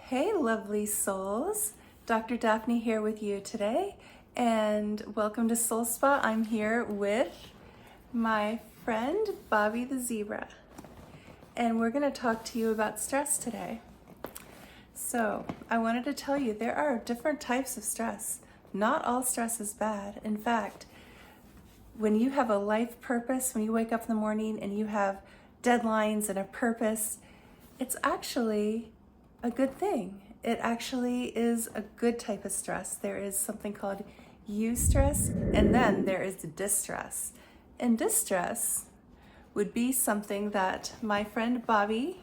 Hey lovely souls, Dr. Daphne here with you today, and welcome to Soul Spa. I'm here with my friend Bobby the Zebra, and we're going to talk to you about stress today. So I wanted to tell you there are different types of stress. Not all stress is bad. In fact, when you have a life purpose, when you wake up in the morning and you have deadlines and a purpose, it's actually a good thing. It actually is a good type of stress. There is something called eustress, and then there is distress. And distress would be something that my friend Bobby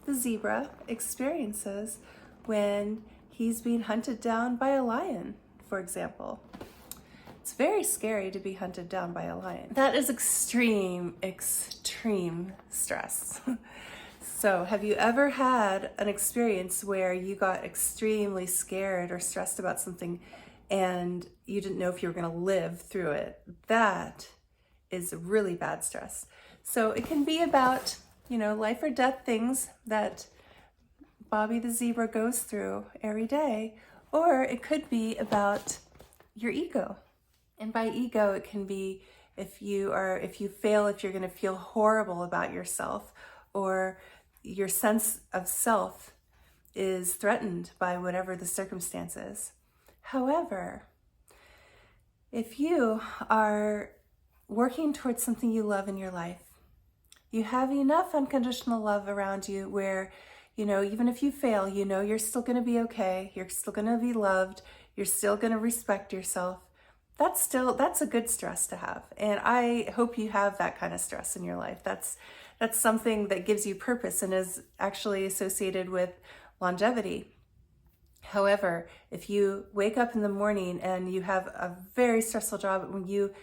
the zebra experiences when he's being hunted down by a lion, for example. It's very scary to be hunted down by a lion. That is extreme stress. So have you ever had an experience where you got extremely scared or stressed about something and you didn't know if you were going to live through it? That is really bad stress. So it can be about, life or death things that Bobby the zebra goes through every day, or it could be about your ego. And by ego, it can be if you fail, if you're going to feel horrible about yourself, or your sense of self is threatened by whatever the circumstances. However, if you are working towards something you love in your life, you have enough unconditional love around you where, even if you fail, you're still going to be okay. You're still going to be loved. You're still going to respect yourself. That's a good stress to have. And I hope you have that kind of stress in your life. That's something that gives you purpose and is actually associated with longevity. However, if you wake up in the morning and you have a very stressful job, when you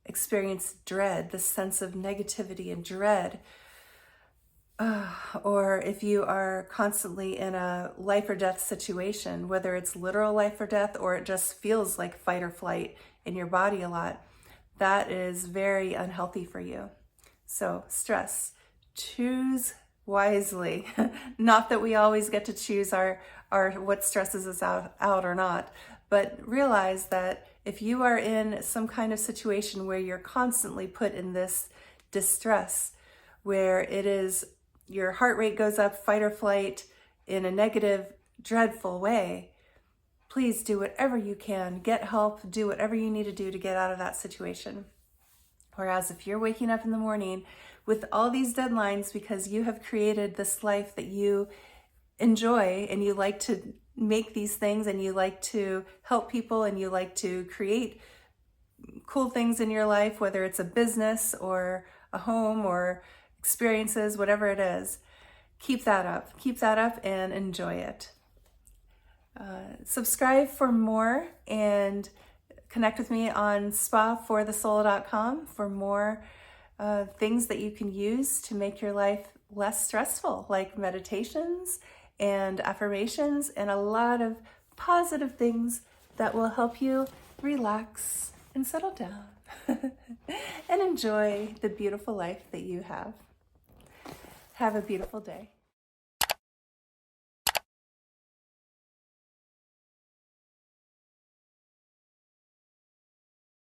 experience dread, the sense of negativity and dread, or if you are constantly in a life or death situation, whether it's literal life or death, or it just feels like fight or flight in your body a lot, that is very unhealthy for you. So stress, choose wisely. Not that we always get to choose our what stresses us out or not, but realize that if you are in some kind of situation where you're constantly put in this distress, where it is your heart rate goes up, fight or flight in a negative, dreadful way, please do whatever you can, get help, do whatever you need to do to get out of that situation. Whereas if you're waking up in the morning with all these deadlines because you have created this life that you enjoy and you like to make these things and you like to help people and you like to create cool things in your life, whether it's a business or a home or experiences, whatever it is, keep that up and enjoy it. Subscribe for more and connect with me on spaforthesoul.com for more things that you can use to make your life less stressful, like meditations and affirmations and a lot of positive things that will help you relax and settle down and enjoy the beautiful life that you have. Have a beautiful day.